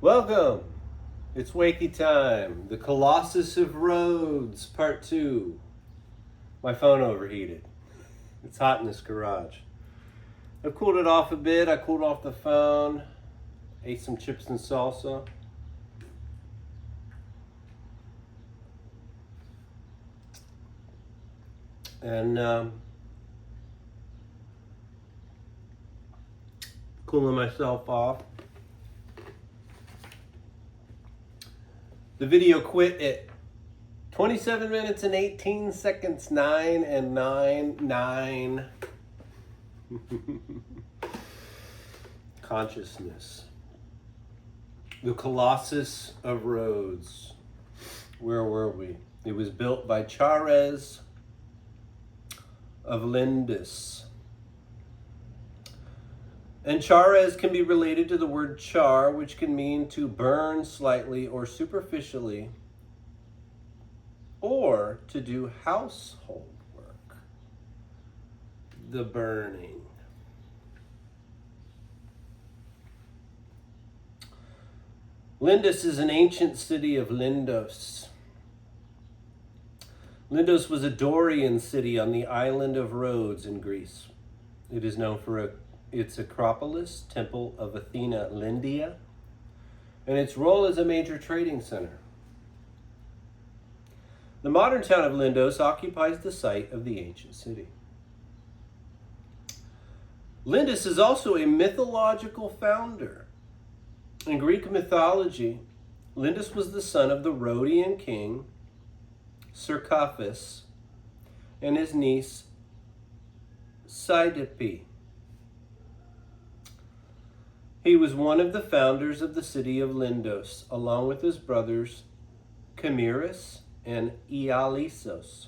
Welcome! It's Wakey time. The Colossus of Rhodes, part 2. My phone overheated. It's hot in this garage. I've cooled it off a bit. I cooled off the phone. Ate some chips and salsa. And cooling myself off. The video quit at 27 minutes and 18 seconds, 9 and 9, 9. Consciousness. The Colossus of Rhodes. Where were we? It was built by Chares of Lindus. And Chares can be related to the word char, which can mean to burn slightly or superficially, or to do household work. The burning. Lindus is an ancient city of Lindos. Lindos was a Dorian city on the island of Rhodes in Greece. It is known for its Acropolis, Temple of Athena Lindia, and its role as a major trading center. The modern town of Lindos occupies the site of the ancient city. Lindus is also a mythological founder. In Greek mythology, Lindus was the son of the Rhodian king, Cercaphus, and his niece, Cydippe. He was one of the founders of the city of Lindos, along with his brothers Camyrus and Ialisos.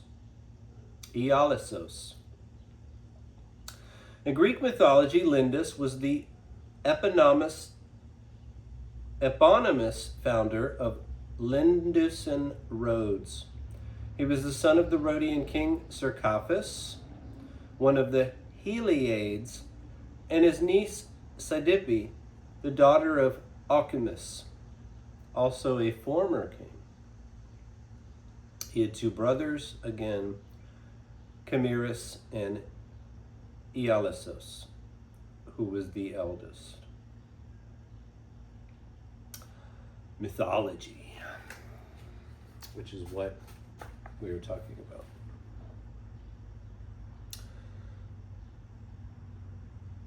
In Greek mythology, Lindus was the eponymous founder of Lindusan Rhodes. He was the son of the Rhodian king Cercaphus, one of the Heliades, and his niece Cydippe, the daughter of Alcimus, also a former king. He had two brothers, again, Camyrus and Ialisos, who was the eldest. Mythology, which is what we were talking about.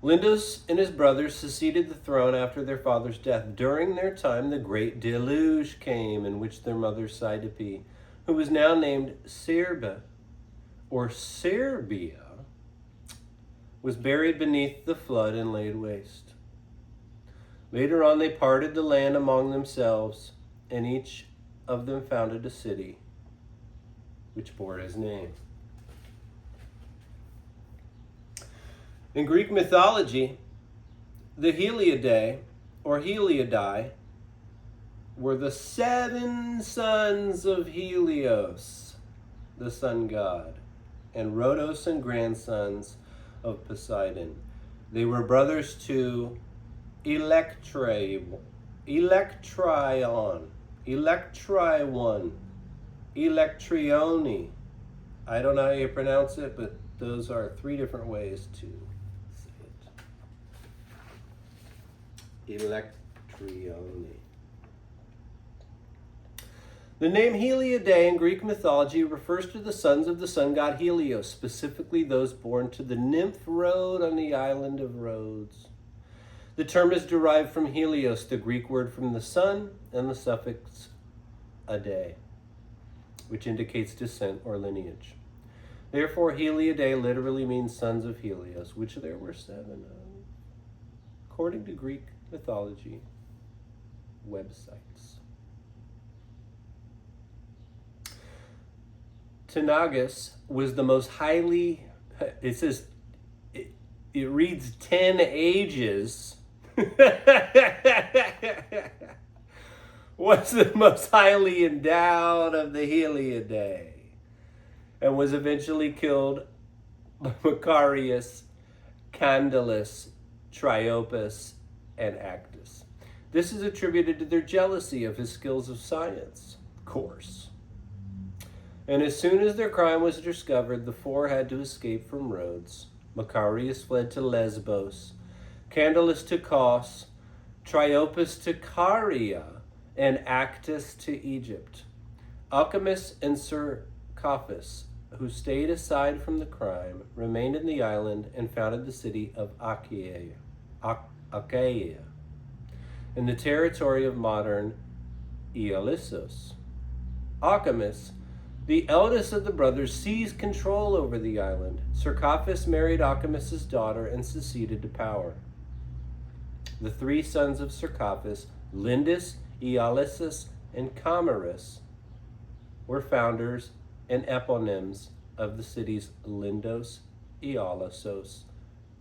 Lindus and his brothers succeeded the throne after their father's death. During their time, the great deluge came, in which their mother Cydippe, who was now named Serbia, was buried beneath the flood and laid waste. Later on, they parted the land among themselves, and each of them founded a city, which bore his name. In Greek mythology, the Heliadae, or Heliadae, were the 7 sons of Helios, the sun god, and Rhodos and grandsons of Poseidon. They were brothers to Electrion, Electrione. I don't know how you pronounce it, but those are 3 different ways to say it. Electrione. The name Heliadae in Greek mythology refers to the sons of the sun god Helios, specifically those born to the nymph Rhode on the island of Rhodes. The term is derived from Helios, the Greek word from the sun, and the suffix adae, which indicates descent or lineage. Therefore, Heliadae literally means sons of Helios, which there were 7 of, according to Greek mythology websites. Tenagus was the most highly, it says, it reads 10 ages, was the most highly endowed of the Heliadae, and was eventually killed by Macarius, Candylus, Triopus, and Actus. This is attributed to their jealousy of his skills of science, of course. And as soon as their crime was discovered, the four had to escape from Rhodes. Macarius fled to Lesbos, Candalus to Kos, Triopas to Caria, and Actus to Egypt. Alchemists and Cercaphus, who stayed aside from the crime, remained in the island and founded the city of Achaia, in the territory of modern Ialissos. Alchemists, the eldest of the brothers, seized control over the island. Cercaphus married Alchemus' daughter and succeeded to power. The three sons of Cercaphus, Lindus, Ialissus, and Camarus, were founders and eponyms of the cities Lindos, Ialissos,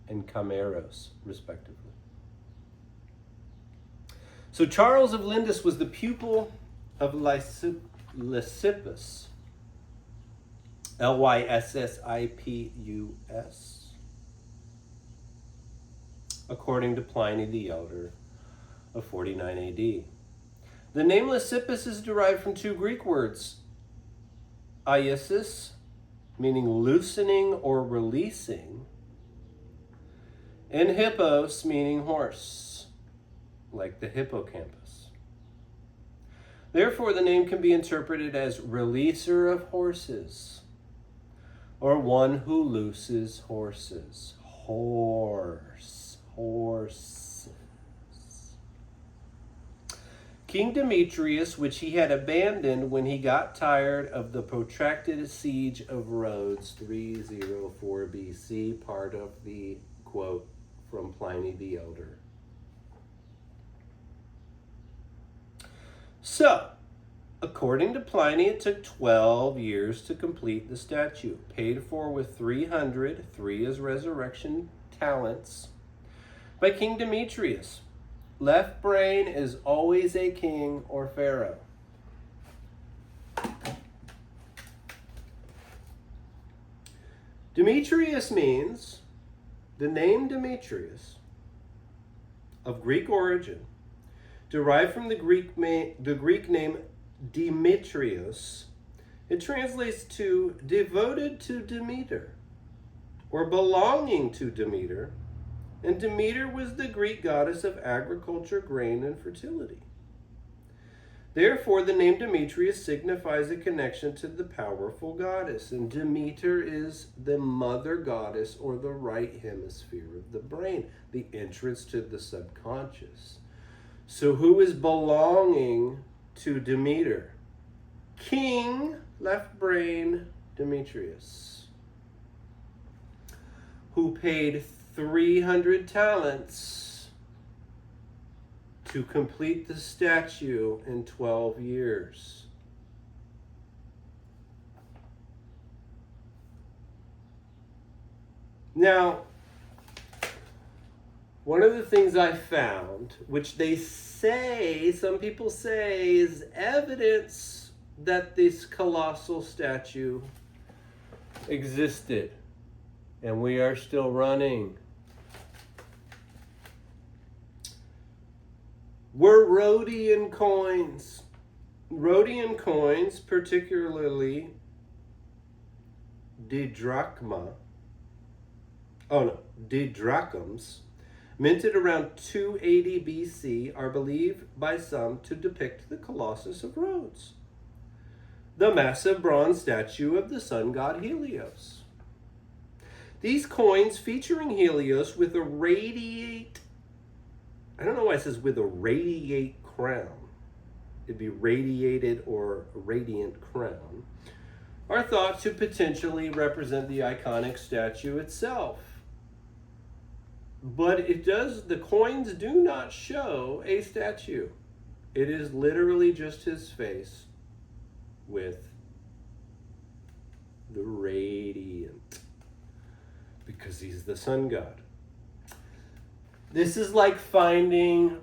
and Camaros, respectively. So Charles of Lindus was the pupil of Lysippus, Lyssippus, according to Pliny the Elder of 49 AD. The name Lysippus is derived from two Greek words, Iasis, meaning loosening or releasing, and hippos, meaning horse, like the hippocampus. Therefore, the name can be interpreted as releaser of horses, or one who looses horses. Horses. King Demetrius, which he had abandoned when he got tired of the protracted siege of Rhodes, 304 BC, part of the quote from Pliny the Elder. So, according to Pliny, it took 12 years to complete the statue, paid for with 300, 3 as resurrection talents, by King Demetrius. Left brain is always a king or pharaoh. Demetrius means, the name Demetrius, of Greek origin, derived from the Greek name Demetrios. It translates to devoted to Demeter, or belonging to Demeter, and Demeter was the Greek goddess of agriculture, grain, and fertility. Therefore, the name Demetrius signifies a connection to the powerful goddess, and Demeter is the mother goddess, or the right hemisphere of the brain, the entrance to the subconscious. So who is belonging to Demeter? King, left brain, Demetrius, who paid 300 talents to complete the statue in 12 years. Now, one of the things I found, which they say, some people say, is evidence that this colossal statue existed, and we are still running, were Rhodian coins. Rhodian coins, particularly didrachmas, minted around 280 BC, are believed by some to depict the Colossus of Rhodes, the massive bronze statue of the sun god Helios. These coins featuring Helios with a radiate, I don't know why it says with a radiate crown. It'd be radiated or radiant crown, are thought to potentially represent the iconic statue itself. But the coins do not show a statue. It is literally just his face with the radiant, because he's the sun god. This is like finding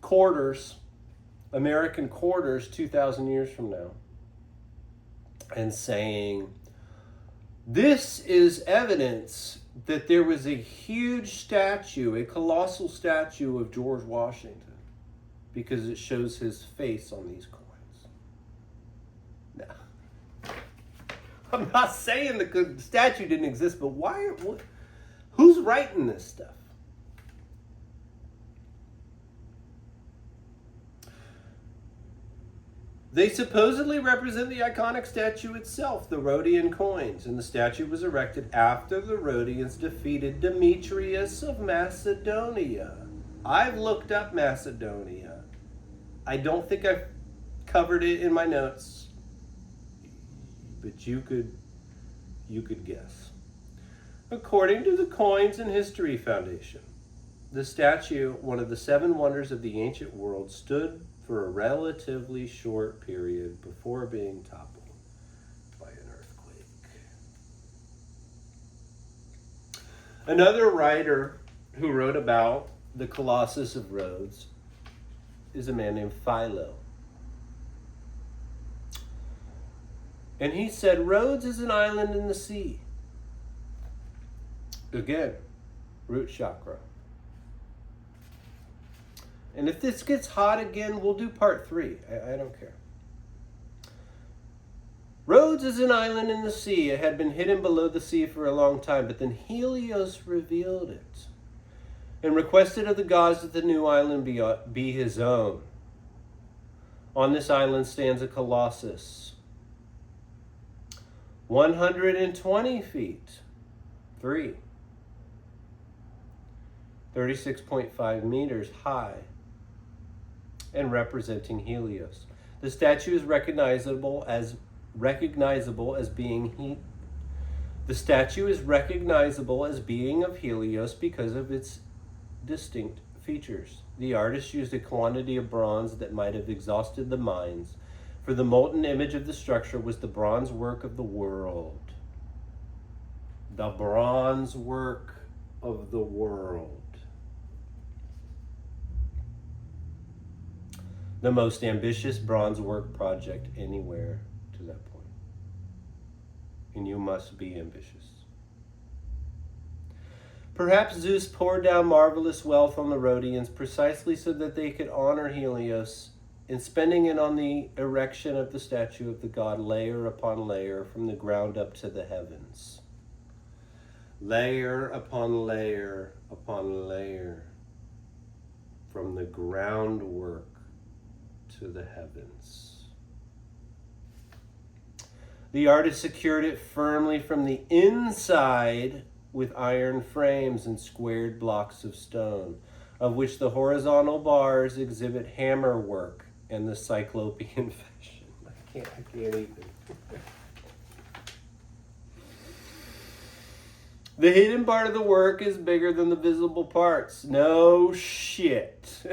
quarters, American quarters, 2,000 years from now, and saying, this is evidence that there was a huge statue, a colossal statue of George Washington, because it shows his face on these coins. No. I'm not saying the statue didn't exist, but who's writing this stuff? They supposedly represent the iconic statue itself, the Rhodian coins, and the statue was erected after the Rhodians defeated Demetrius of Macedonia. I've looked up Macedonia. I don't think I've covered it in my notes, but you could guess. According to the Coins and History Foundation, the statue, one of the 7 wonders of the ancient world, stood for a relatively short period before being toppled by an earthquake. Another writer who wrote about the Colossus of Rhodes is a man named Philo. And he said, Rhodes is an island in the sea. Again, root chakra. And if this gets hot again, we'll do part 3. I don't care. Rhodes is an island in the sea. It had been hidden below the sea for a long time, but then Helios revealed it and requested of the gods that the new island be his own. On this island stands a colossus, 120 feet, 36.5 meters high, and representing Helios. The statue is recognizable as being of Helios because of its distinct features. The artist used a quantity of bronze that might have exhausted the mines, for the molten image of the structure was the bronze work of the world. The bronze work of the world. The most ambitious bronze work project anywhere to that point. And you must be ambitious. Perhaps Zeus poured down marvelous wealth on the Rhodians precisely so that they could honor Helios in spending it on the erection of the statue of the god layer upon layer from the ground up to the heavens. Layer upon layer upon layer from the groundwork to the heavens. The artist secured it firmly from the inside with iron frames and squared blocks of stone, of which the horizontal bars exhibit hammer work and the cyclopean fashion. I can't even. The hidden part of the work is bigger than the visible parts. No shit.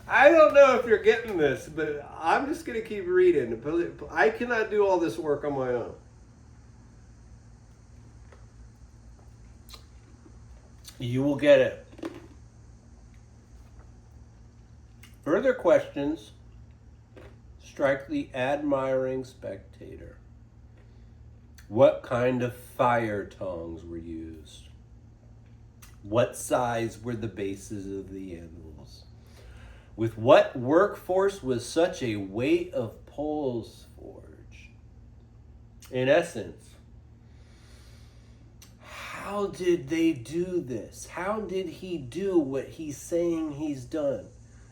I don't know if you're getting this, but I'm just going to keep reading. I cannot do all this work on my own. You will get it. Further questions strike the admiring spectator. What kind of fire tongs were used? What size were the bases of the anvils? With what workforce was such a weight of poles forged? In essence, how did they do this? How did he do what he's saying he's done?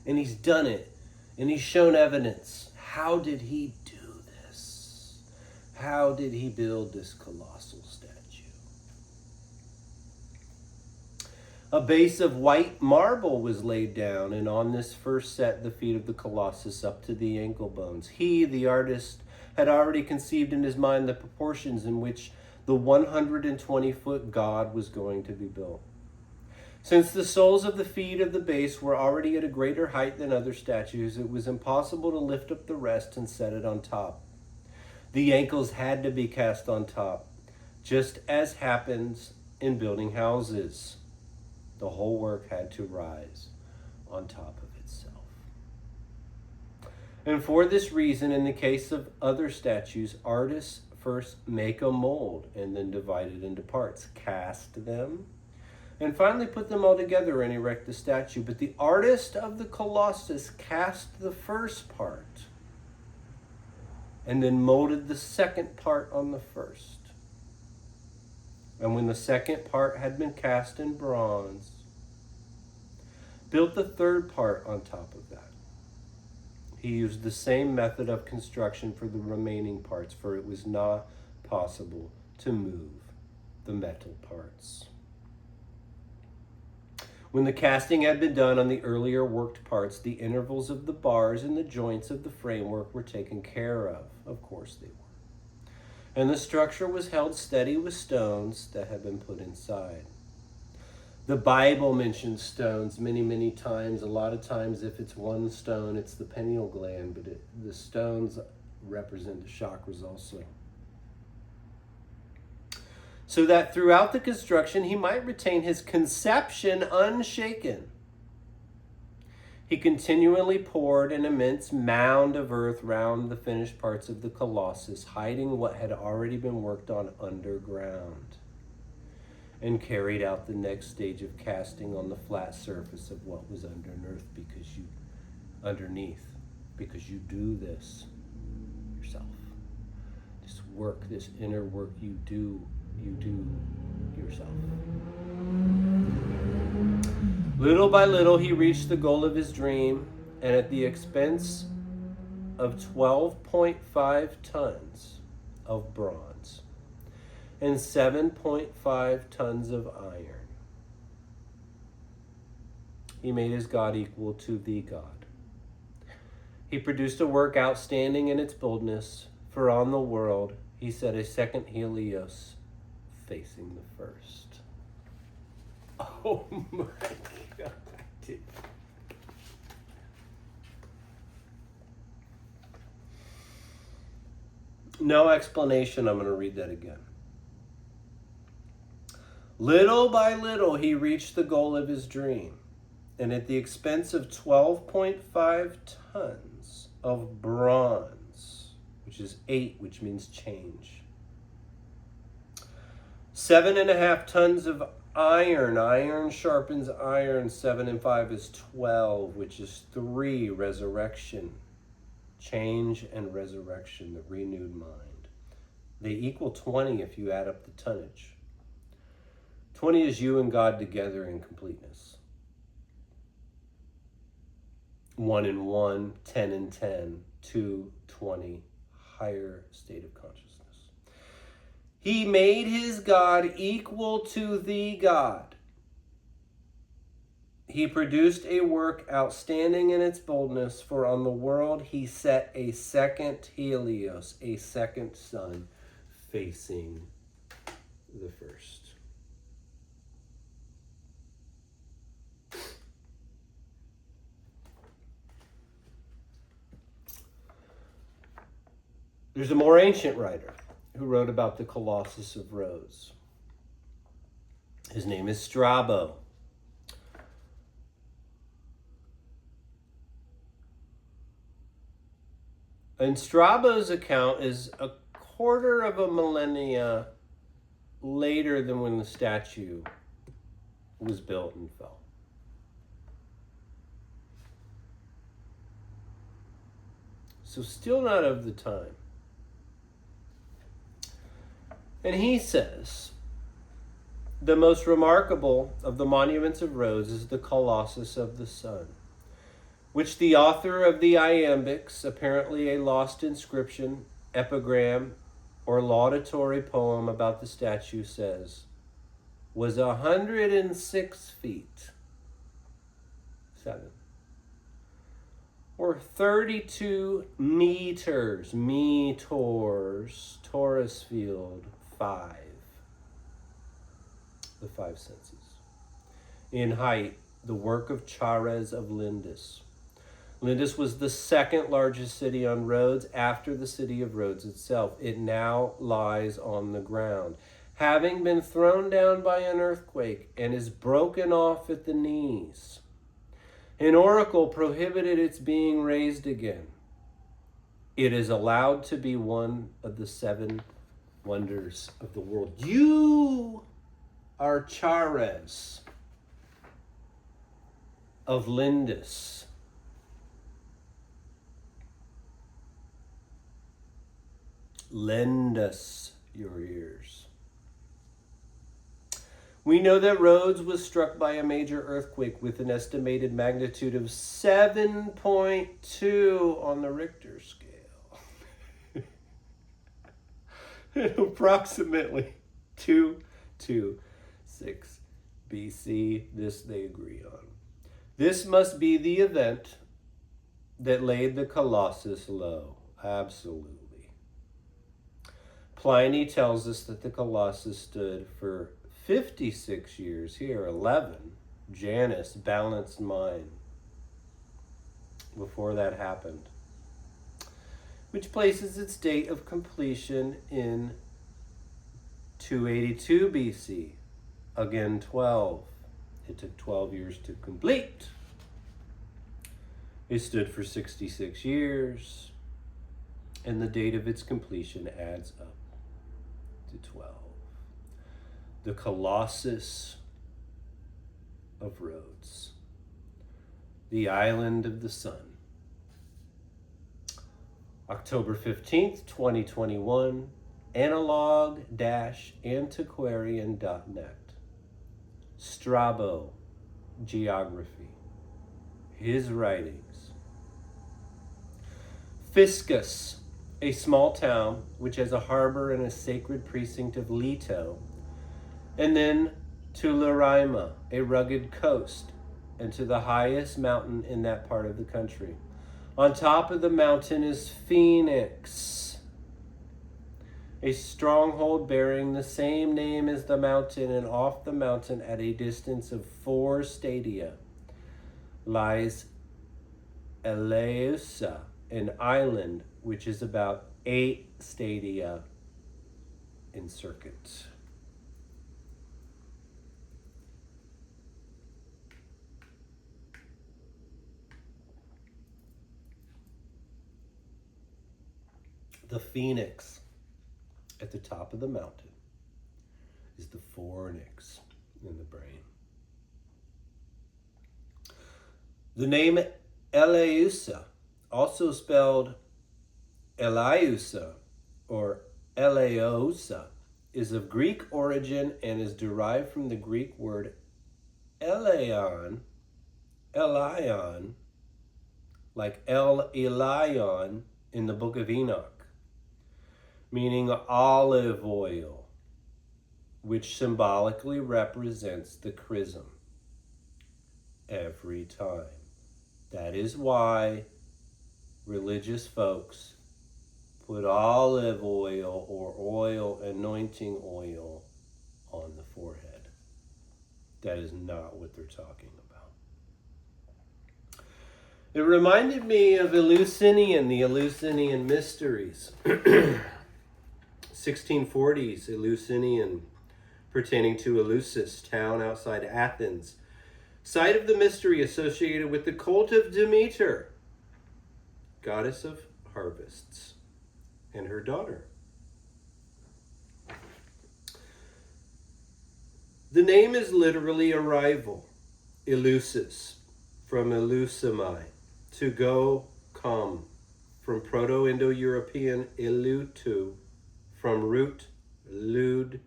And he's done it. And he's shown evidence. How did he do this? How did he build this colossal statue? A base of white marble was laid down, and on this first set the feet of the Colossus up to the ankle bones. He, the artist, had already conceived in his mind the proportions in which the 120-foot god was going to be built. Since the soles of the feet of the base were already at a greater height than other statues, it was impossible to lift up the rest and set it on top. The ankles had to be cast on top, just as happens in building houses. The whole work had to rise on top of itself. And for this reason, in the case of other statues, artists first make a mold and then divide it into parts, cast them, and finally put them all together and erect the statue. But the artist of the Colossus cast the first part and then molded the second part on the first. And when the second part had been cast in bronze, built the third part on top of that. He used the same method of construction for the remaining parts, for it was not possible to move the metal parts. When the casting had been done on the earlier worked parts, the intervals of the bars and the joints of the framework were taken care of. Of course they were. And the structure was held steady with stones that had been put inside. The Bible mentions stones many, many times. A lot of times, if it's one stone, it's the pineal gland, but the stones represent the chakras also. So that throughout the construction, he might retain his conception unshaken. He continually poured an immense mound of earth round the finished parts of the Colossus, hiding what had already been worked on underground, and carried out the next stage of casting on the flat surface of what was underneath, because you do this yourself. This work, this inner work you do yourself. Little by little, he reached the goal of his dream, and at the expense of 12.5 tons of bronze and 7.5 tons of iron, he made his God equal to the God. He produced a work outstanding in its boldness, for on the world he set a second Helios facing the first. Oh my God. No explanation. I'm going to read that again. Little by little, he reached the goal of his dream, and at the expense of 12.5 tons of bronze, which is 8, which means change, 7.5 tons of iron. Iron sharpens iron. 7 and 5 is 12, which is 3. Resurrection. Change and resurrection, the renewed mind. They equal 20 if you add up the tonnage. 20 is you and God together in completeness. 1 and 1, 10 and 10, 2, 20, higher state of consciousness. He made his God equal to the God. He produced a work outstanding in its boldness, for on the world he set a second Helios, a second sun, facing the first. There's a more ancient writer who wrote about the Colossus of Rhodes. His name is Strabo. And Strabo's account is a quarter of a millennia later than when the statue was built and fell. So still not of the time. And he says, the most remarkable of the monuments of Rhodes is the Colossus of the Sun, which the author of the iambics, apparently a lost inscription, epigram, or laudatory poem about the statue, says, was 106 feet, 7, or 32 meters, torus field, 5, the 5 senses. In height, the work of Chares of Lindus. Lindus was the second largest city on Rhodes after the city of Rhodes itself. It now lies on the ground, having been thrown down by an earthquake, and is broken off at the knees. An oracle prohibited its being raised again. It is allowed to be one of the 7 wonders of the world. You are Chares of Lindis. Lend us your ears. We know that Rhodes was struck by a major earthquake with an estimated magnitude of 7.2 on the Richter scale. Approximately 226 BC, this they agree on. This must be the event that laid the Colossus low. Absolutely. Pliny tells us that the Colossus stood for 56 years, here 11, Janus, balanced mind, before that happened, which places its date of completion in 282 BC, again 12. It took 12 years to complete. It stood for 66 years, and the date of its completion adds up to 12. The Colossus of Rhodes, the island of the sun. October 15th, 2021, analog-antiquarian.net. Strabo, geography, his writings. Fiscus, a small town which has a harbor and a sacred precinct of Leto, and then to Laryma, a rugged coast, and to the highest mountain in that part of the country. On top of the mountain is Phoenix, a stronghold bearing the same name as the mountain, and off the mountain at a distance of 4 stadia lies Eleusa, an island which is about 8 stadia in circuit. The phoenix at the top of the mountain is the fornix in the brain. The name Eleusa, also spelled Eleusa or Eleosa, is of Greek origin and is derived from the Greek word Elion, like El Elion in the book of Enoch, meaning olive oil, which symbolically represents the chrism every time. That is why religious folks put olive oil or anointing oil on the forehead. That is not what they're talking about. It reminded me of Eleusinian, the Eleusinian mysteries. 1640s Eleusinian, pertaining to Eleusis, town outside Athens, site of the mystery associated with the cult of Demeter, goddess of harvests, and her daughter. The name is literally arrival, Eleusis, from Eleusimi, to go, come, from Proto-Indo-European elutu, from root lud,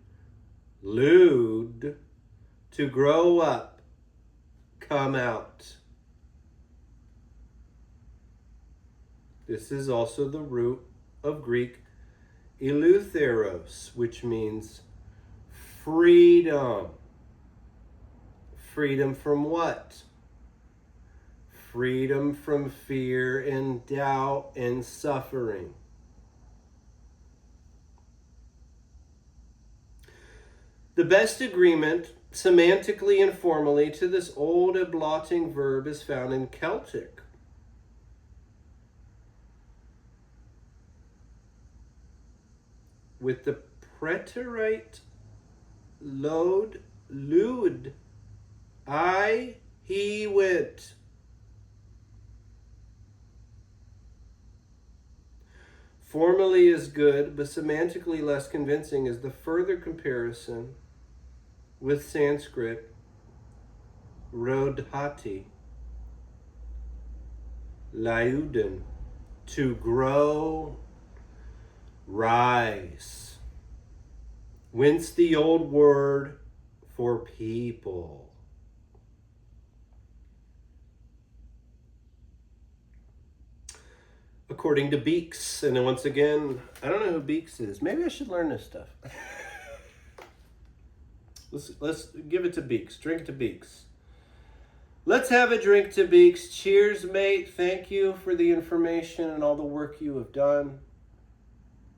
to grow up, come out. This is also the root of Greek eleutheros, which means freedom. Freedom from what? Freedom from fear and doubt and suffering. The best agreement, semantically and formally, to this old ablotting verb is found in Celtic. With the preterite lud, he went. Formally is good, but semantically less convincing is the further comparison with Sanskrit rodhati, lauden, to grow, rise. Whence the old word for people. According to Beeks, and once again, I don't know who Beeks is. Maybe I should learn this stuff. Let's give it to Beeks. Drink to Beeks. Let's have a drink to Beeks. Cheers, mate. Thank you for the information and all the work you have done.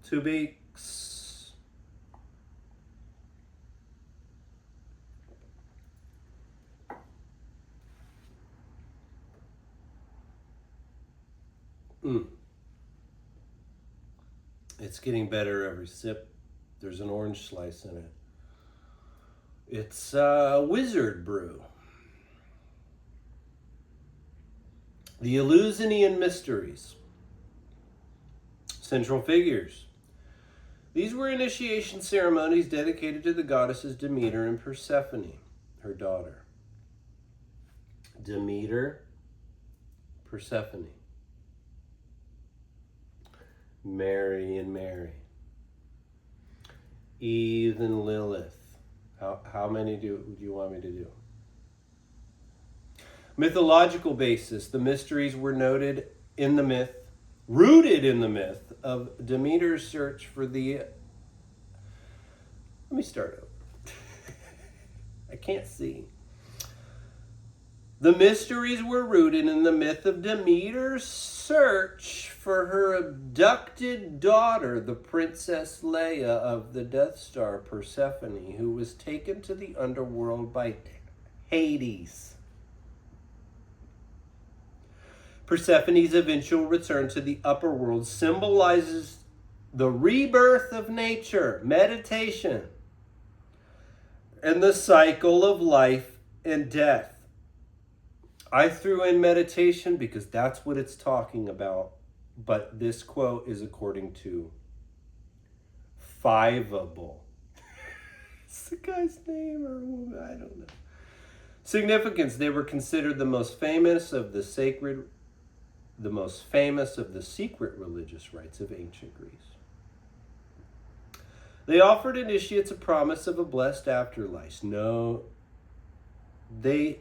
To Beeks. It's getting better every sip. There's an orange slice in it. It's Wizard Brew. The Eleusinian Mysteries. Central figures. These were initiation ceremonies dedicated to the goddesses Demeter and Persephone, her daughter. Demeter, Persephone. Mary and Mary. Eve and Lilith. How many do you want me to do? Mythological basis. The mysteries were rooted in the myth of Demeter's search for the... Let me start over. I can't see. The mysteries were rooted in the myth of Demeter's search for her abducted daughter, the Princess Leia of the Death Star, Persephone, who was taken to the underworld by Hades. Persephone's eventual return to the upper world symbolizes the rebirth of nature, meditation, and the cycle of life and death. I threw in meditation because that's what it's talking about, but this quote is according to Fiveable. It's the guy's name or woman, I don't know. Significance: they were considered the most famous of the secret religious rites of ancient Greece. They offered initiates a promise of a blessed afterlife. They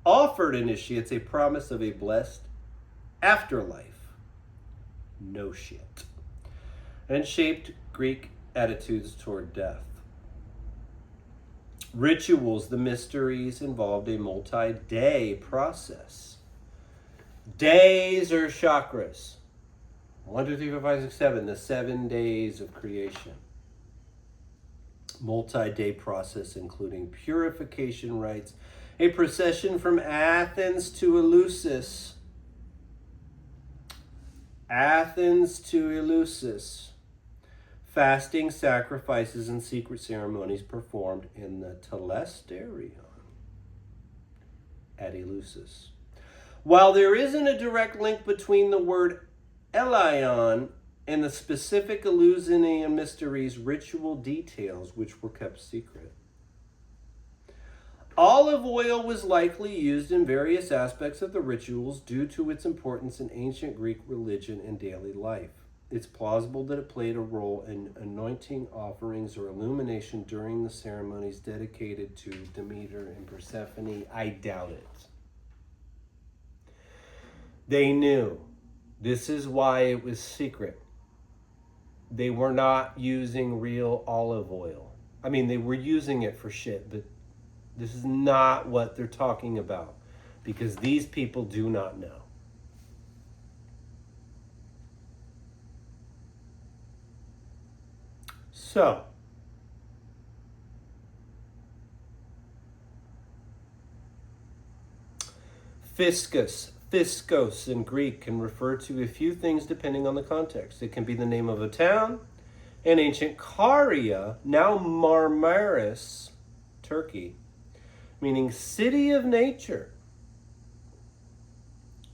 offered initiates a promise of a blessed afterlife. No shit. And shaped Greek attitudes toward death. Rituals, the mysteries, involved a multi-day process. Days are chakras. 1, 2, 3, 4, 5, 6, 7. The 7 days of creation. Multi-day process including purification rites, a procession from Athens to Eleusis. Fasting, sacrifices, and secret ceremonies performed in the Telesterion at Eleusis. While there isn't a direct link between the word Elion and the specific Eleusinian mysteries, ritual details which were kept secret. Olive oil was likely used in various aspects of the rituals due to its importance in ancient Greek religion and daily life. It's plausible that it played a role in anointing offerings or illumination during the ceremonies dedicated to Demeter and Persephone. I doubt it. They knew. This is why it was secret. They were not using real olive oil. I mean, they were using it for shit, but this is not what they're talking about because these people do not know. So, Fiskos in Greek can refer to a few things depending on the context. It can be the name of a town. In ancient Caria, now Marmaris, Turkey, meaning city of nature.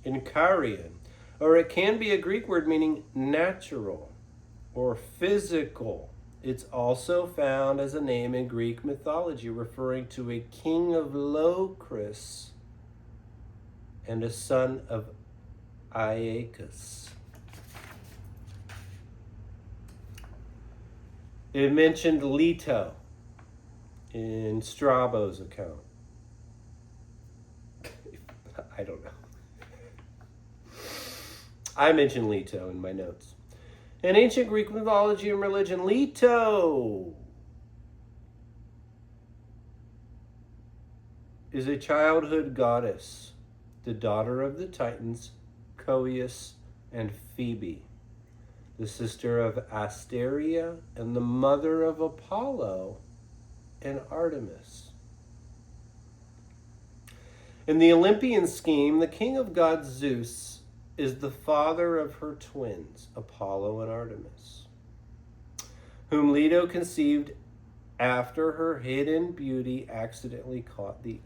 In Carian, Or it can be a Greek word meaning natural or physical. It's also found as a name in Greek mythology, referring to a king of Locris and a son of Aeacus. It mentioned Leto in Strabo's account. I don't know. I mentioned Leto in my notes. In ancient Greek mythology and religion, Leto is a childhood goddess, the daughter of the Titans, Coeus and Phoebe, the sister of Asteria and the mother of Apollo and Artemis. In the Olympian scheme, the king of gods Zeus is the father of her twins, Apollo and Artemis, whom Leto conceived after her hidden beauty accidentally caught the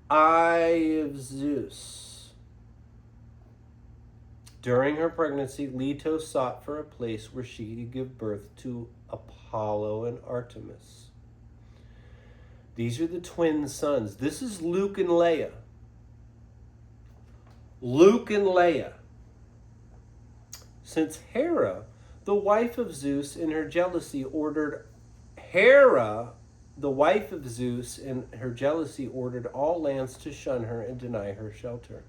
eye of Zeus. During her pregnancy, Leto sought for a place where she could give birth to Apollo and Artemis. These are the twin sons. This is Luke and Leia. Luke and Leia. Since Hera, the wife of Zeus, in her jealousy ordered all lands to shun her and deny her shelter.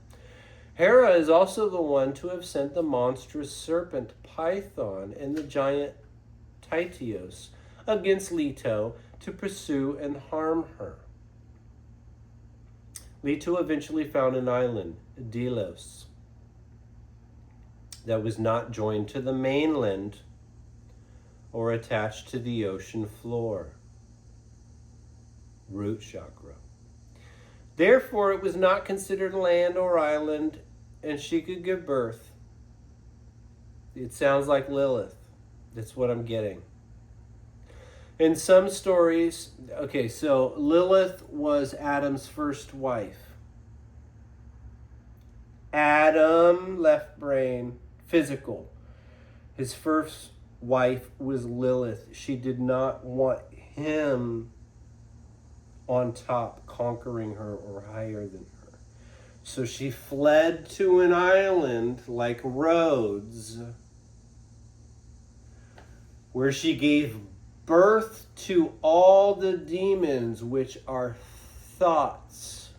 Hera is also the one to have sent the monstrous serpent Python and the giant Tityos against Leto to pursue and harm her. Leto eventually found an island, Delos, that was not joined to the mainland or attached to the ocean floor. Root chakra. Therefore, it was not considered land or island, and she could give birth. It sounds like Lilith. That's what I'm getting. In some stories, so Lilith was Adam's first wife. Adam, left brain, physical. His first wife was Lilith. She did not want him on top, conquering her or higher than her. So she fled to an island like Rhodes, where she gave birth to all the demons, which are thoughts.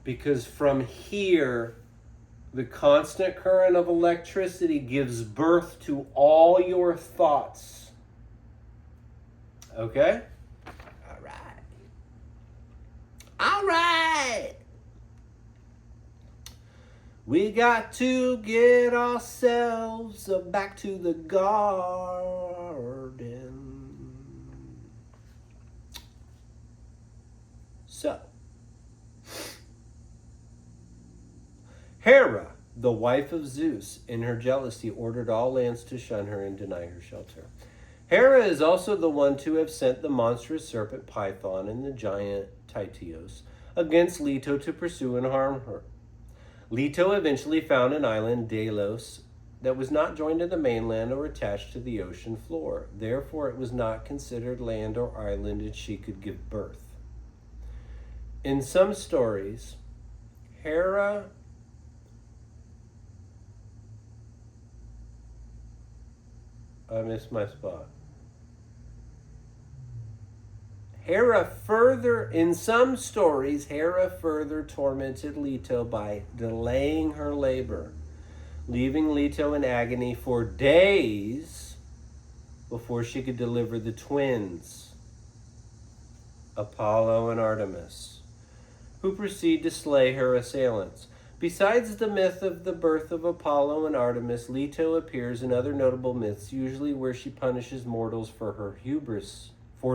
Because from here, the constant current of electricity gives birth to all your thoughts. Okay? All right. We got to get ourselves back to the garden. So, Hera, the wife of Zeus, in her jealousy, ordered all lands to shun her and deny her shelter. Hera is also the one to have sent the monstrous serpent Python and the giant Tityos against Leto to pursue and harm her. Leto eventually found an island, Delos, that was not joined to the mainland or attached to the ocean floor. Therefore, it was not considered land or island, and she could give birth. In some stories, Hera I missed my spot. In some stories, Hera further tormented Leto by delaying her labor, leaving Leto in agony for days before she could deliver the twins, Apollo and Artemis, who proceed to slay her assailants. Besides the myth of the birth of Apollo and Artemis, Leto appears in other notable myths, usually where she punishes mortals for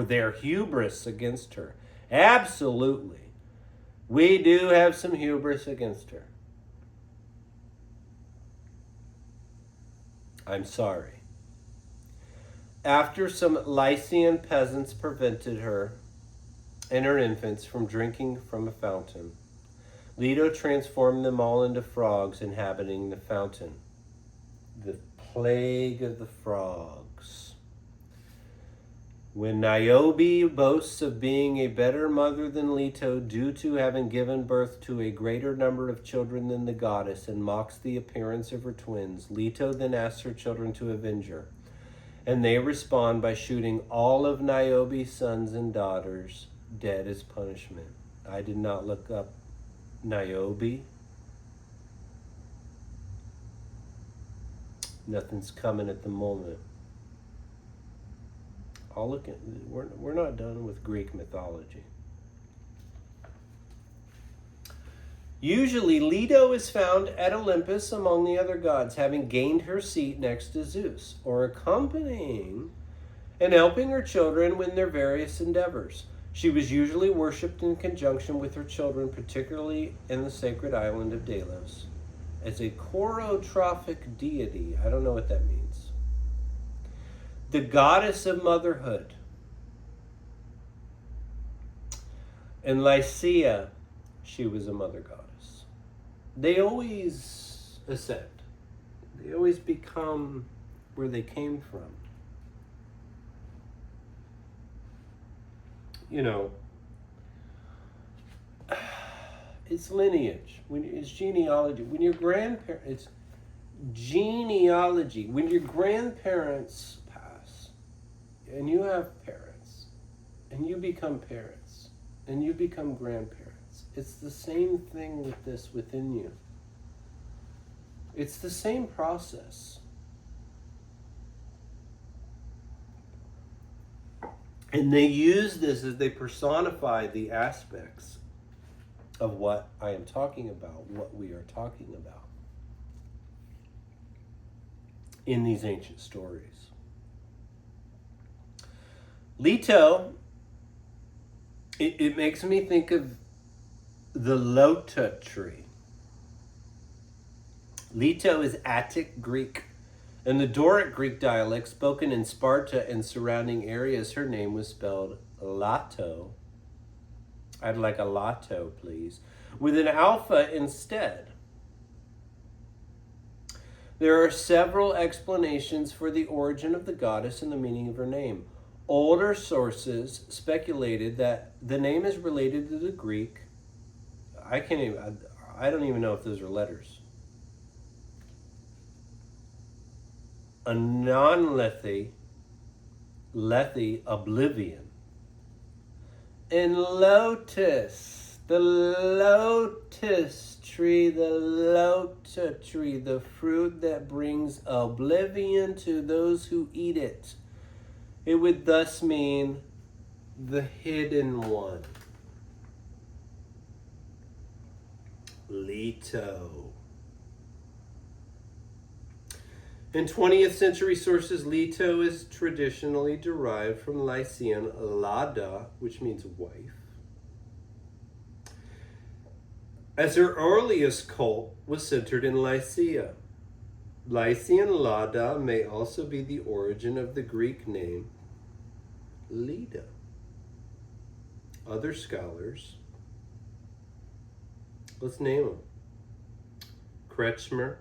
their hubris against her. Absolutely. We do have some hubris against her. I'm sorry. After some Lycian peasants prevented her and her infants from drinking from a fountain, Leto transformed them all into frogs inhabiting the fountain. The plague of the frogs. When Niobe boasts of being a better mother than Leto due to having given birth to a greater number of children than the goddess and mocks the appearance of her twins, Leto then asks her children to avenge her. And they respond by shooting all of Niobe's sons and daughters dead as punishment. I did not look up Niobe. Nothing's coming at the moment. I'll look at. We're not done with Greek mythology. Usually, Leto is found at Olympus among the other gods, having gained her seat next to Zeus, or accompanying and helping her children in their various endeavors. She was usually worshipped in conjunction with her children, particularly in the sacred island of Delos, as a chorotrophic deity. I don't know what that means. The goddess of motherhood. In Lycia, she was a mother goddess. They always ascend. They always become where they came from. You know, it's lineage. It's genealogy. When your grandparents, it's genealogy. When your grandparents pass, and you have parents, and you become parents, and you become grandparents, it's the same thing with this within you. It's the same process. And they use this as they personify the aspects of what I am talking about, what we are talking about in these ancient stories. Leto, it makes me think of the Lota tree. Leto is Attic Greek. In the Doric Greek dialect spoken in Sparta and surrounding areas, her name was spelled Lato. I'd like a Lato, please, with an alpha instead. There are several explanations for the origin of the goddess and the meaning of her name. Older sources speculated that the name is related to the Greek. I don't even know if those are letters. A non-lethe, oblivion. And lotus, the lotus tree, the Lota tree, the fruit that brings oblivion to those who eat it. It would thus mean the hidden one. Leto. In 20th century sources, Leto is traditionally derived from Lycian Lada, which means wife, as her earliest cult was centered in Lycia. Lycian Lada may also be the origin of the Greek name Leda. Other scholars, let's name them: Kretschmer,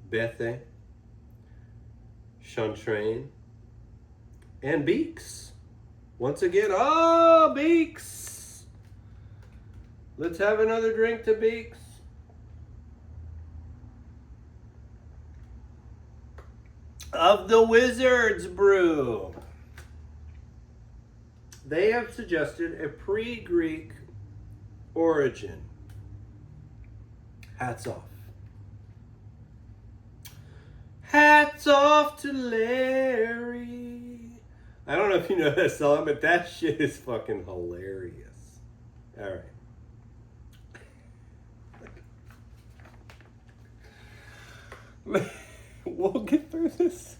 Bethe, Chantrain, and Beeks. Once again, Beeks! Let's have another drink to Beeks. Of the Wizard's Brew. They have suggested a pre-Greek origin. Hats off. Hats off to Larry. I don't know if you know that song, but that shit is fucking hilarious. All right. We'll get through this.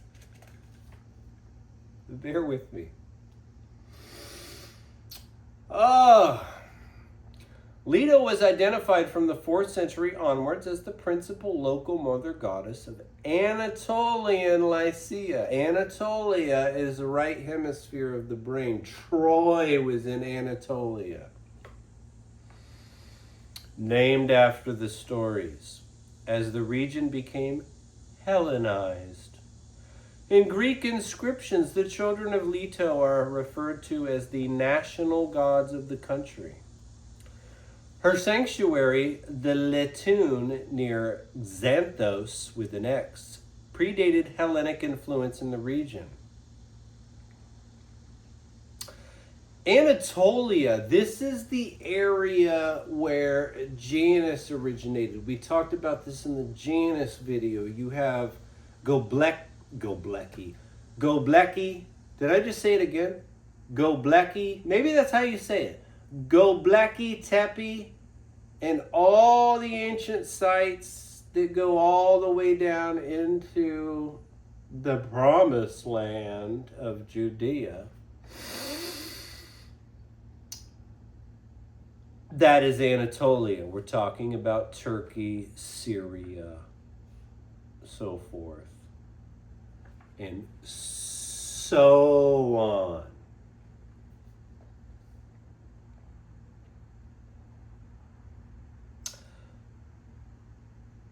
Bear with me. Leto was identified from the 4th century onwards as the principal local mother goddess of Anatolian Lycia. Anatolia is the right hemisphere of the brain. Troy was in Anatolia. named after the stories, as the region became Hellenized. In Greek inscriptions, the children of Leto are referred to as the national gods of the country. Her sanctuary, the Letoon near Xanthos with an X, predated Hellenic influence in the region. Anatolia, this is the area where Janus originated. We talked about this in the Janus video. You have Göbekli. Did I just say it again? Göbekli. Maybe that's how you say it. Göbekli Tepe, and all the ancient sites that go all the way down into the promised land of Judea. That is Anatolia. We're talking about Turkey, Syria, so forth, and so on.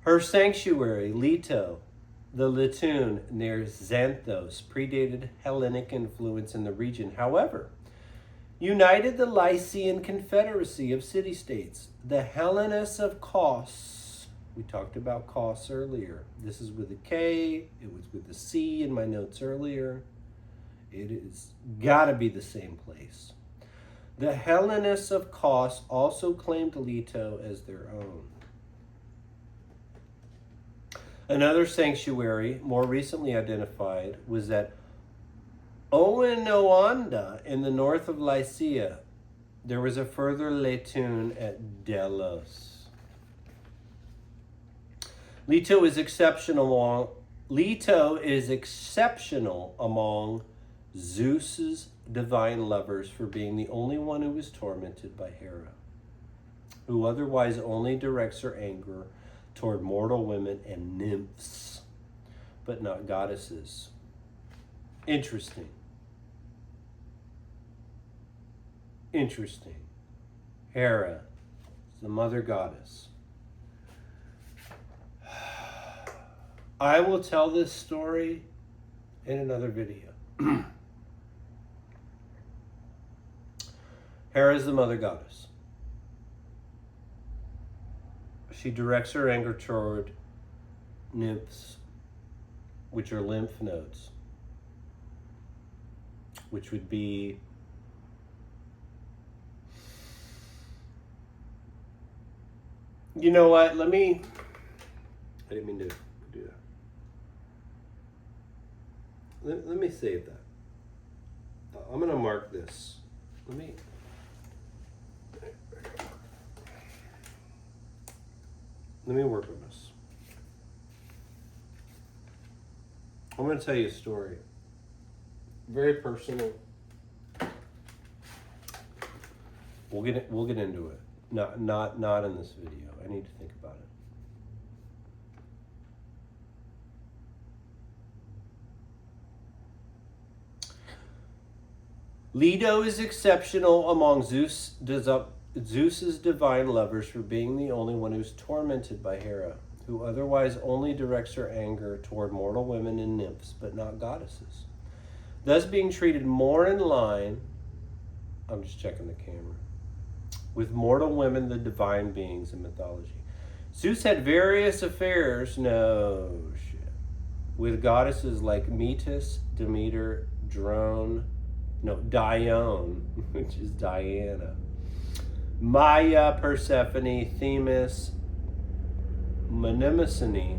Her sanctuary, Leto, the Letoon near Xanthos, predated Hellenic influence in the region. However, united the Lycian Confederacy of city-states. The Hellenes of Kos, we talked about Kos earlier. This is with a K, it was with a C in my notes earlier. It is gotta be the same place. The Hellenes of Kos also claimed Leto as their own. Another sanctuary, more recently identified, was at Oenoanda in the north of Lycia. There was a further Letoon at Delos. Leto is exceptional among Zeus's divine lovers for being the only one who was tormented by Hera, who otherwise only directs her anger toward mortal women and nymphs, but not goddesses. Interesting. Hera is the mother goddess. I will tell this story in another video. Hera is the mother goddess. She directs her anger toward nymphs, which are lymph nodes, which would be you know what? I didn't mean to do that. Let me save that. I'm going to mark this. Let me work on this. I'm going to tell you a story. Very personal. We'll get into it. Not in this video. I need to think about it. Leto is exceptional among Zeus's divine lovers for being the only one who's tormented by Hera, who otherwise only directs her anger toward mortal women and nymphs, but not goddesses. Thus being treated more in line, I'm just checking the camera, with mortal women, the divine beings in mythology. Zeus had various affairs, with goddesses like Metis, Demeter, Dione, which is Diana, Maya, Persephone, Themis, Mnemosyne,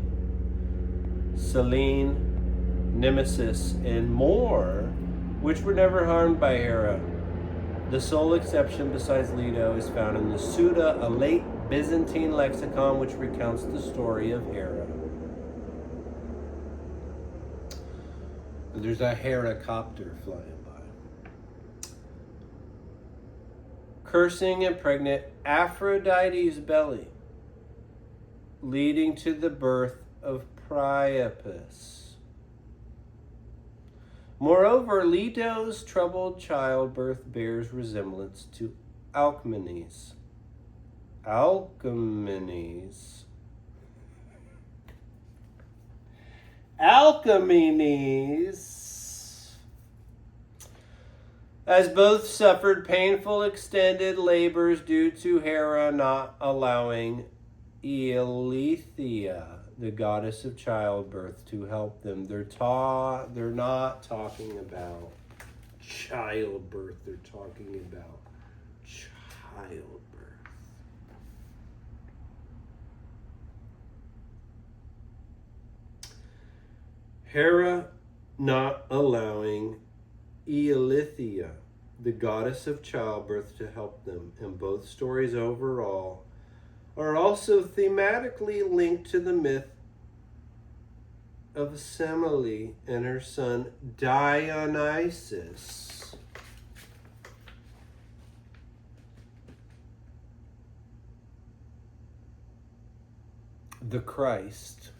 Selene, Nemesis, and more, which were never harmed by Hera. The sole exception besides Leto is found in the Suda, a late Byzantine lexicon which recounts the story of Hera. There's a Heracopter flying by. Cursing impregnate Aphrodite's belly, leading to the birth of Priapus. Moreover, Leto's troubled childbirth bears resemblance to Alcmene's. Alcamenes as both suffered painful extended labors due to Hera not allowing Eileithyia, the goddess of childbirth, to help them. They're not talking about childbirth, they're talking about childbirth. Hera not allowing Eileithyia, the goddess of childbirth, to help them. And both stories overall are also thematically linked to the myth of Semele and her son Dionysus. The Christ.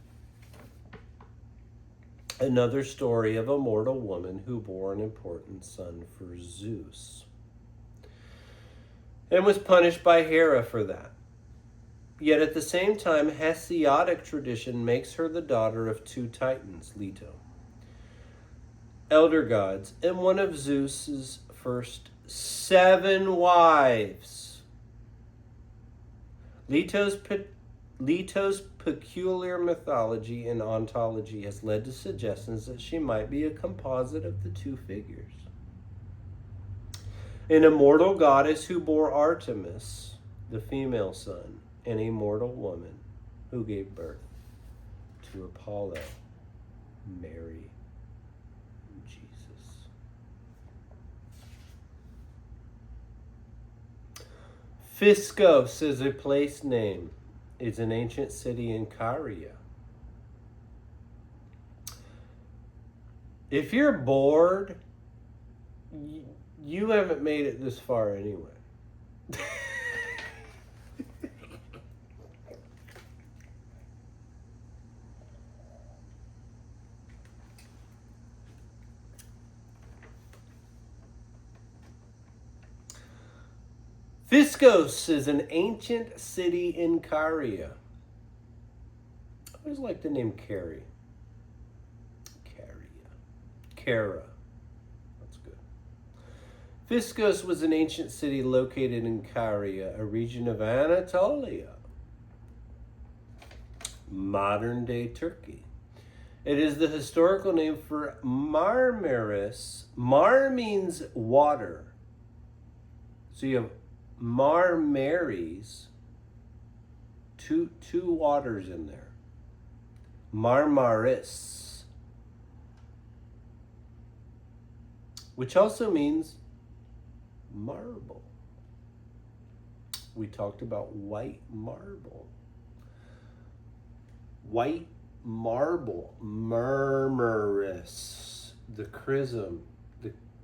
Another story of a mortal woman who bore an important son for Zeus and was punished by Hera for that. Yet at the same time, Hesiodic tradition makes her the daughter of two titans, Leto, elder gods, and one of Zeus's first 7 wives. Leto's peculiar mythology and ontology has led to suggestions that she might be a composite of the two figures. An immortal goddess who bore Artemis, the female son, and a mortal woman who gave birth to Apollo, Mary, Jesus. Phiscos is a place name. It's an ancient city in Caria. If you're bored, you haven't made it this far anyway. Phiscos is an ancient city in Caria. I always like the name Carrie. Cara. That's good. Phiscos was an ancient city located in Caria, a region of Anatolia, modern-day Turkey. It is the historical name for Marmaris. Mar means water. So you have Marmaris, two waters in there. Marmaris, which also means marble. We talked about white marble. White marble, Marmaris, the chrism,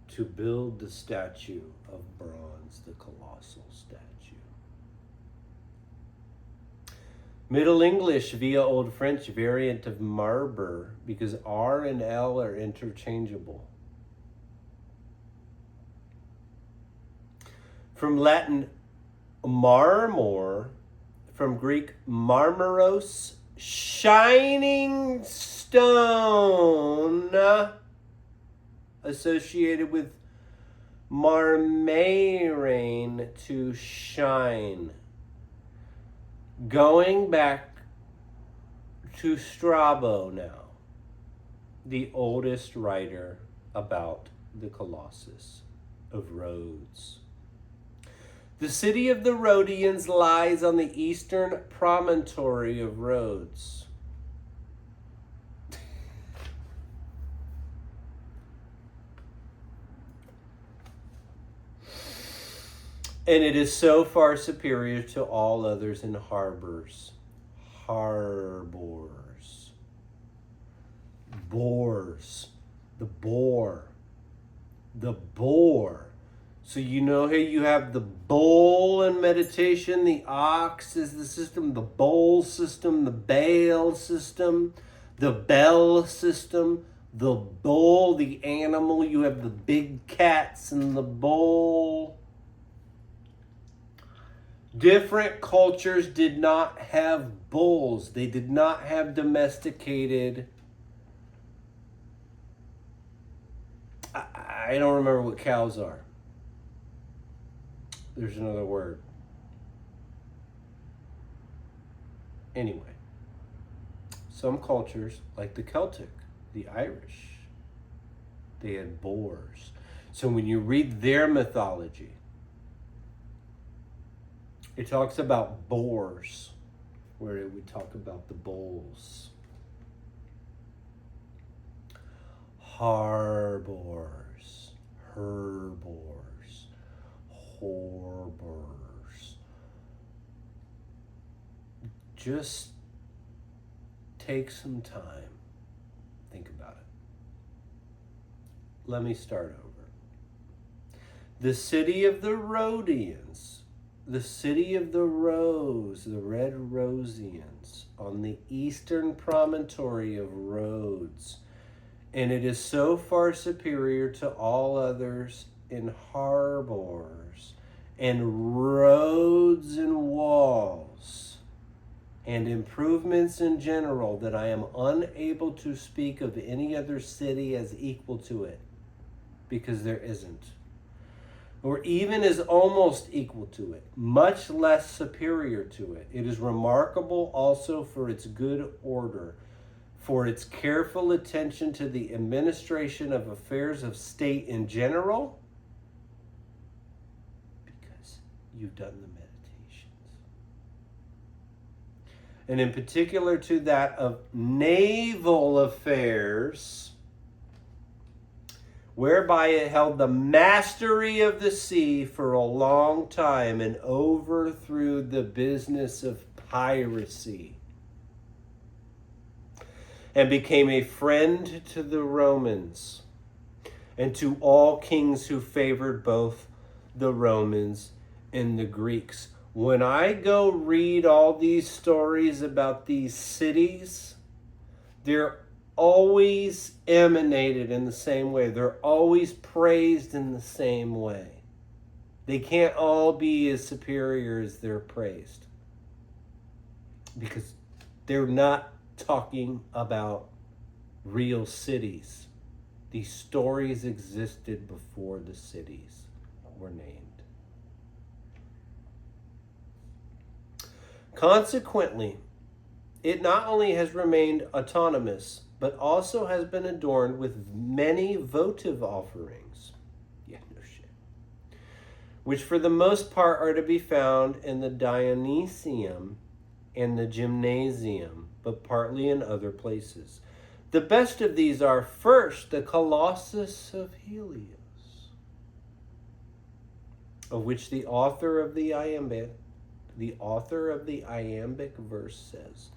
to build the statue of bronze, the colossal statue. Middle English via Old French variant of marbre, because R and L are interchangeable. From Latin marmor, from Greek marmaros, shining stone, associated with marmerein, to shine. Going back to Strabo now, the oldest writer about the Colossus of Rhodes. The city of the Rhodians lies on the eastern promontory of Rhodes. And it is so far superior to all others in harbors. Harbors. Boars. The boar. The boar. So you know here you have the bull in meditation. The ox is the system. The bull system. The Baal system. The bell system. The bull, the animal. You have the big cats and the bull. Different cultures did not have bulls. They did not have domesticated. I don't remember what cows are. There's another word. Anyway, some cultures, like the Celtic, the Irish, they had boars. So when you read their mythology, it talks about boars, where it would talk about the bulls. Harbors, herbors, harbors. Just take some time. Think about it. Let me start over. The city of the Rhodians, the city of the Rose, the Red Rosians, on the eastern promontory of Rhodes, and it is so far superior to all others in harbors and roads and walls and improvements in general that I am unable to speak of any other city as equal to it, because there isn't. Or even is almost equal to it, much less superior to it. It is remarkable also for its good order, for its careful attention to the administration of affairs of state in general, because you've done the meditations. And in particular to that of naval affairs, whereby it held the mastery of the sea for a long time and overthrew the business of piracy, and became a friend to the Romans and to all kings who favored both the Romans and the Greeks. When I go read all these stories about these cities, they're always emanated in the same way. They're always praised in the same way. They can't all be as superior as they're praised, because they're not talking about real cities. These stories existed before the cities were named. Consequently, it not only has remained autonomous, but also has been adorned with many votive offerings. Yeah, no shit. Which for the most part are to be found in the Dionysium and the Gymnasium, but partly in other places. The best of these are, first, the Colossus of Helios, of which the author of the iambic verse says,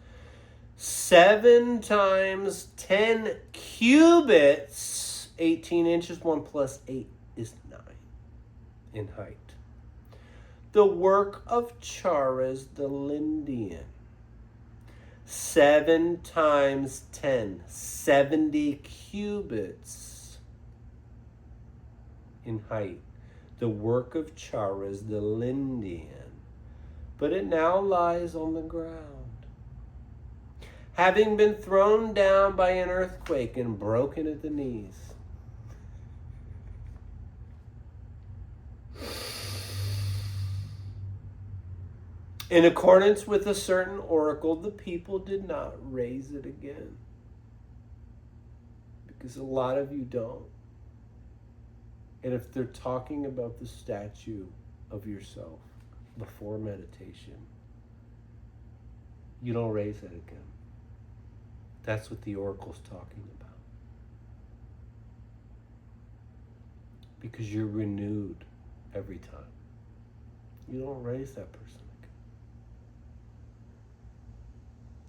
7 times 10 cubits, 18 inches, 1 plus 8 is 9 in height. The work of Chares the Lindian, 7 times 10, 70 cubits in height. The work of Chares the Lindian, but it now lies on the ground, having been thrown down by an earthquake and broken at the knees. In accordance with a certain oracle, the people did not raise it again, because a lot of you don't. And if they're talking about the statue of yourself before meditation, you don't raise it again. That's what the oracle's talking about. Because you're renewed every time. You don't raise that person again.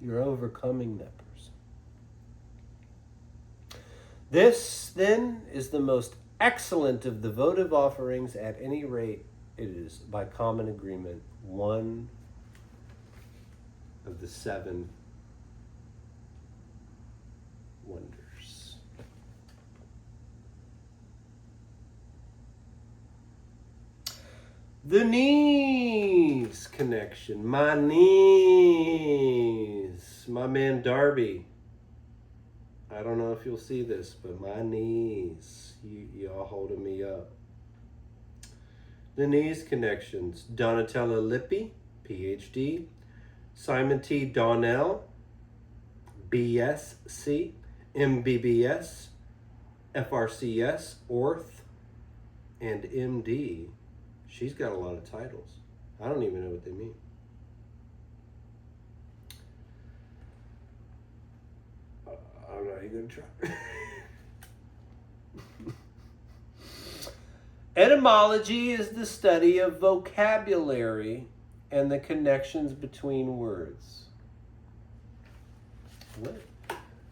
You're overcoming that person. This, then, is the most excellent of the votive offerings. At any rate, it is, by common agreement, one of the 7 wonders. The knees connection. My knees. My man Darby. I don't know if you'll see this, but my knees. Y'all holding me up. The knees connections. Donatella Lippi, PhD. Simon T. Donnell, BSc, MBBS, FRCS, Orth, and MD. She's got a lot of titles. I don't even know what they mean. I'm not even going to try. Etymology is the study of vocabulary and the connections between words.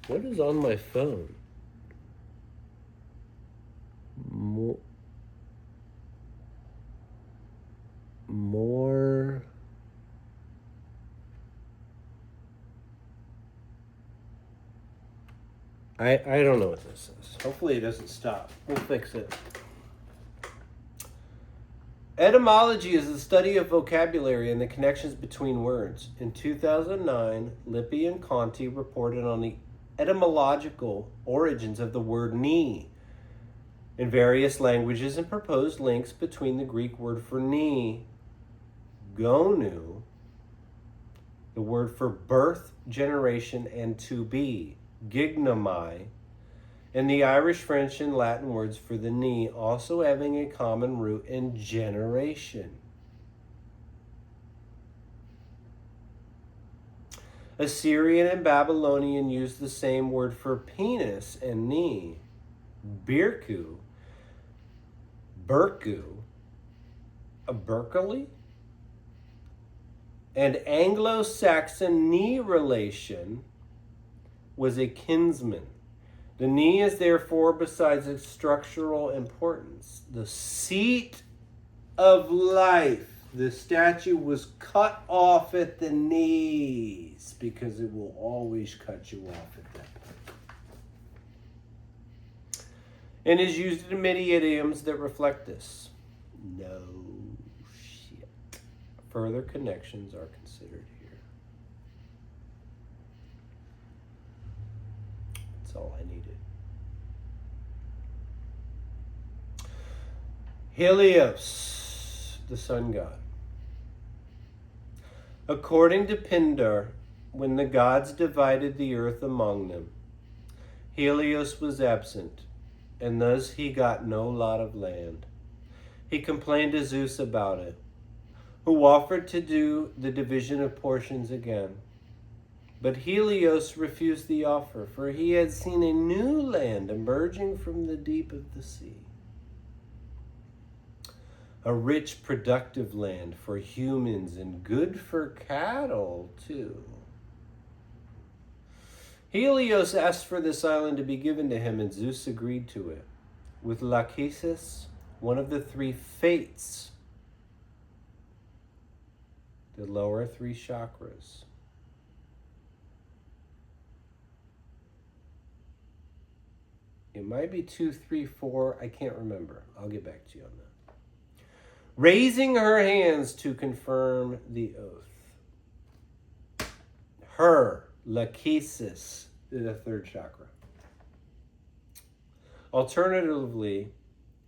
What is on my phone? More. I don't know what this is. Hopefully it doesn't stop. We'll fix it. Etymology is the study of vocabulary and the connections between words. In 2009, Lippi and Conti reported on the etymological origins of the word knee in various languages and proposed links between the Greek word for knee, gonu, the word for birth, generation, and to be, gignomai, and the Irish, French, and Latin words for the knee also having a common root in generation. Assyrian and Babylonian used the same word for penis and knee, birku, a Berkeley, and Anglo-Saxon knee relation was a kinsman. The knee is therefore, besides its structural importance, the seat of life. The statue was cut off at the knees because it will always cut you off at that point. And is used in many idioms that reflect this. No shit. Further connections are considered here. That's all I needed. Helios, the sun god. According to Pindar, when the gods divided the earth among them, Helios was absent, and thus he got no lot of land. He complained to Zeus about it, who offered to do the division of portions again. But Helios refused the offer, for he had seen a new land emerging from the deep of the sea. A rich, productive land for humans and good for cattle, too. Helios asked for this island to be given to him, and Zeus agreed to it. With Lachesis, one of the three fates, the lower three chakras. It might be 2, 3, 4. I can't remember. I'll get back to you on that. Raising her hands to confirm the oath. Her, Lachesis, the third chakra. Alternatively,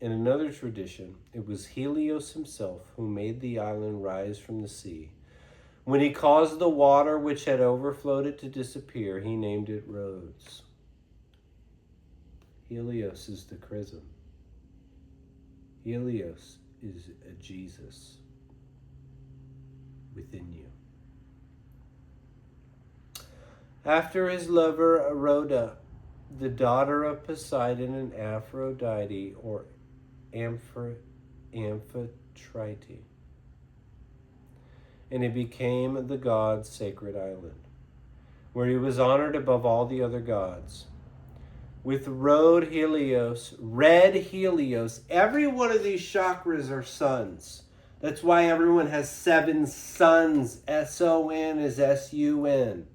in another tradition, it was Helios himself who made the island rise from the sea. When he caused the water which had overflowed it to disappear, he named it Rhodes. Helios is the chrism. Helios is a Jesus within you. After his lover Rhoda, the daughter of Poseidon and Aphrodite, or Amphitrite, and it became the god's sacred island, where he was honored above all the other gods. With red Helios, every one of these chakras are suns. That's why everyone has 7 suns. S-O-N is S-U-N.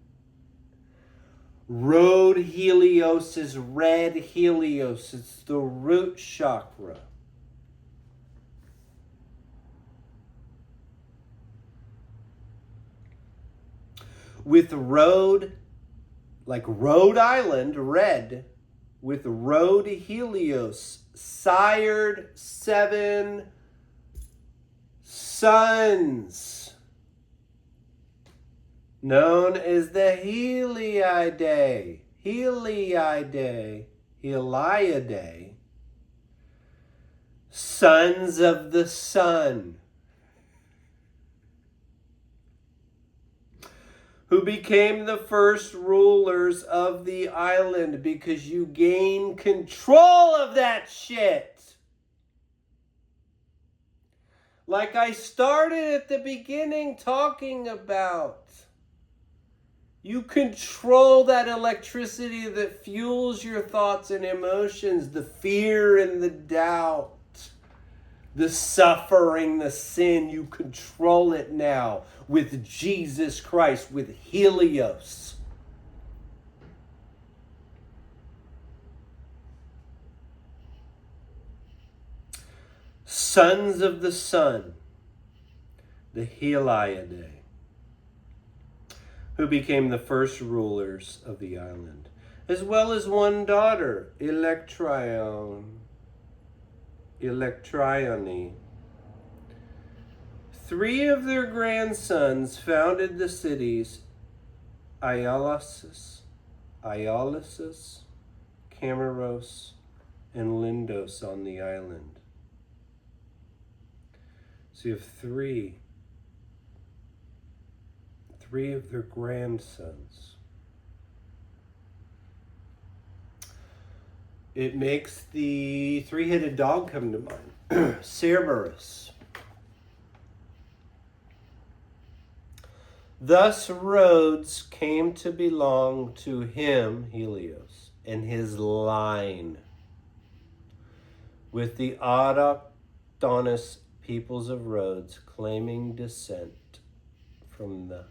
Rhode Helios is red Helios. It's the root chakra. with Rhode, like Rhode Island, red, with Rhode Helios, sired 7 sons, known as the Heliadae, sons of the sun, who became the first rulers of the island, because you gain control of that shit. Like I started at the beginning talking about. You control that electricity that fuels your thoughts and emotions, the fear and the doubt, the suffering, the sin. You control it now with Jesus Christ, with Helios. Sons of the sun, the Heliadae, who became the first rulers of the island, as well as one daughter, Electrione. 3 of their grandsons founded the cities Iolcus, Camaros, and Lindos on the island. So you have 3 of their grandsons. It makes the 3-headed dog come to mind, Cerberus. Thus Rhodes came to belong to him, Helios, and his line, with the autochthonous peoples of Rhodes claiming descent from the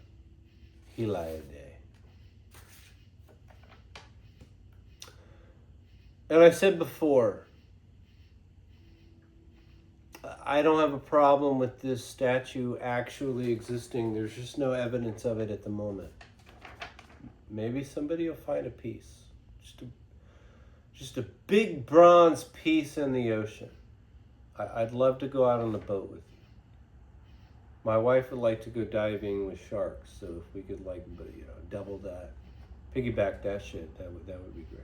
Heliadae. And I said before, I don't have a problem with this statue actually existing. There's just no evidence of it at the moment. Maybe somebody will find a piece. Just a big bronze piece in the ocean. I'd love to go out on the boat with you. My wife would like to go diving with sharks, so if we could, like, double that, piggyback that shit, that would be great.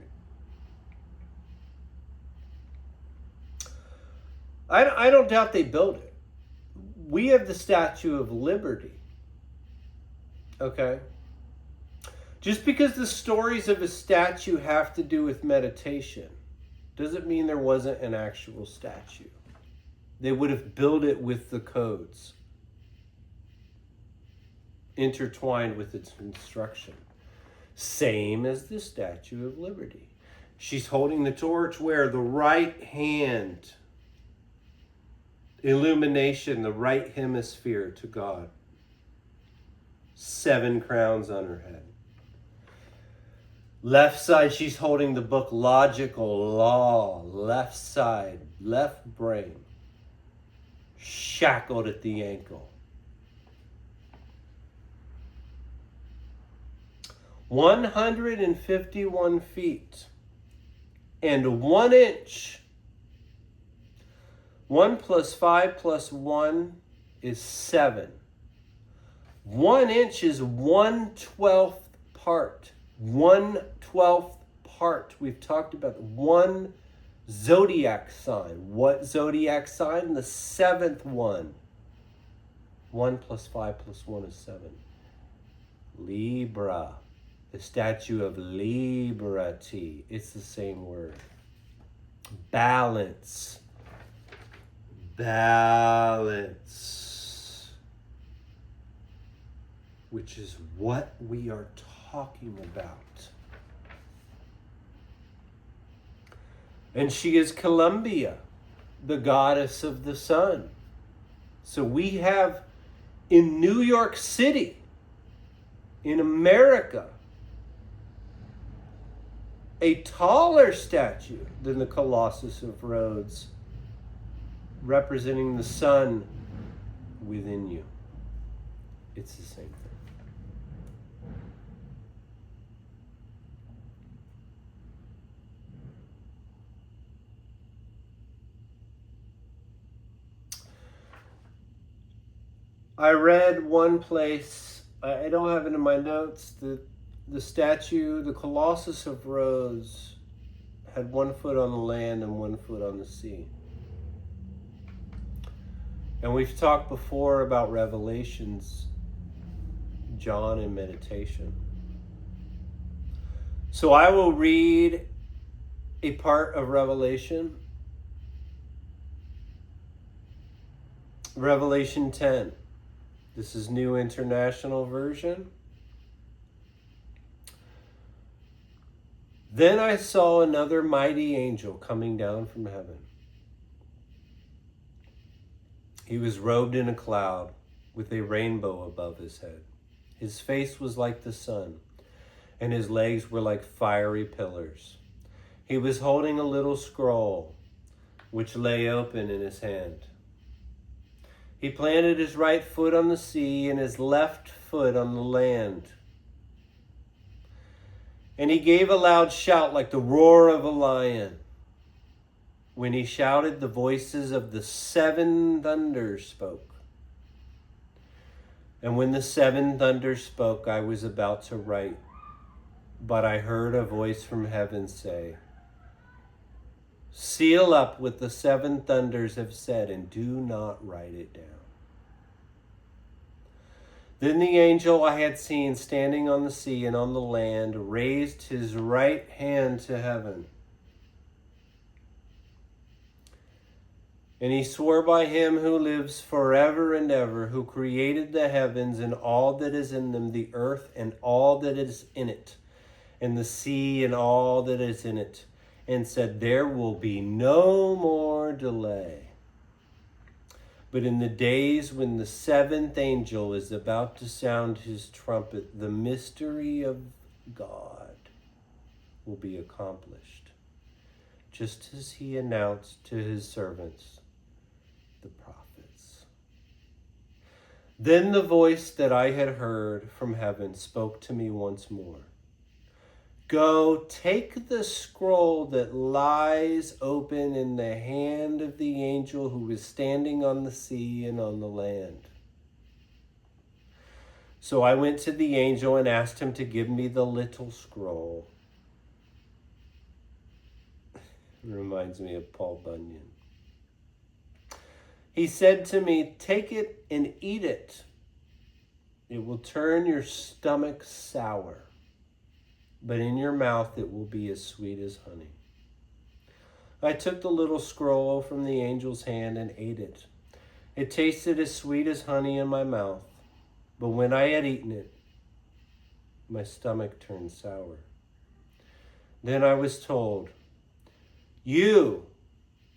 I don't doubt they built it. We have the Statue of Liberty. Okay? Just because the stories of a statue have to do with meditation doesn't mean there wasn't an actual statue. They would have built it with the codes, intertwined with its instruction. Same as the Statue of Liberty. She's holding the torch where? The right hand. Illumination, the right hemisphere to God. 7 crowns on her head. Left side, she's holding the book Logical Law. Left side, left brain. Shackled at the ankle. 151 feet and 1 inch. 1 + 5 + 1 is 7. 1 inch is 1/12 part. 1/12 part. We've talked about 1 zodiac sign. What zodiac sign? The 7th one. 1 + 5 + 1 is 7. Libra. The Statue of Liberty. It's the same word. Balance. Balance. Which is what we are talking about. And she is Columbia, the goddess of the sun. So we have in New York City, in America, a taller statue than the Colossus of Rhodes, representing the sun within you. It's the same thing. I read one place, I don't have it in my notes, the statue, the Colossus of Rhodes, had 1 foot on the land and 1 foot on the sea. And we've talked before about Revelations, John and meditation. So I will read a part of Revelation. Revelation 10. This is New International Version. Then I saw another mighty angel coming down from heaven. He was robed in a cloud with a rainbow above his head. His face was like the sun, and his legs were like fiery pillars. He was holding a little scroll, which lay open in his hand. He planted his right foot on the sea and his left foot on the land. And he gave a loud shout like the roar of a lion. When he shouted, the voices of the 7 thunders spoke. And when the 7 thunders spoke, I was about to write, but I heard a voice from heaven say, "Seal up what the 7 thunders have said and do not write it down." Then the angel I had seen standing on the sea and on the land raised his right hand to heaven. And he swore by him who lives forever and ever, who created the heavens and all that is in them, the earth and all that is in it, and the sea and all that is in it, and said, "There will be no more delay. But in the days when the 7th angel is about to sound his trumpet, the mystery of God will be accomplished, just as he announced to his servants, the prophets." Then the voice that I had heard from heaven spoke to me once more. "Go, take the scroll that lies open in the hand of the angel who is standing on the sea and on the land." So I went to the angel and asked him to give me the little scroll. It reminds me of Paul Bunyan. He said to me, "Take it and eat it. It will turn your stomach sour, but in your mouth it will be as sweet as honey." I took the little scroll from the angel's hand and ate it. It tasted as sweet as honey in my mouth, but when I had eaten it, my stomach turned sour. Then I was told, "You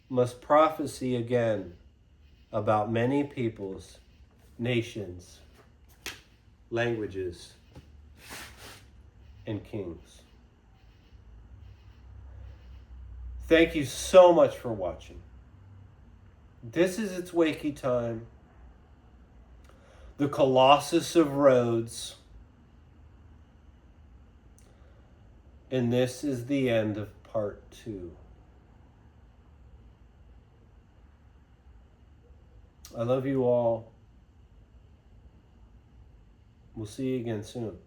must prophesy again about many peoples, nations, languages, and kings." Thank you so much for watching. This is It's Wakey time. The Colossus of Rhodes. And this is the end of part 2. I love you all. We'll see you again soon.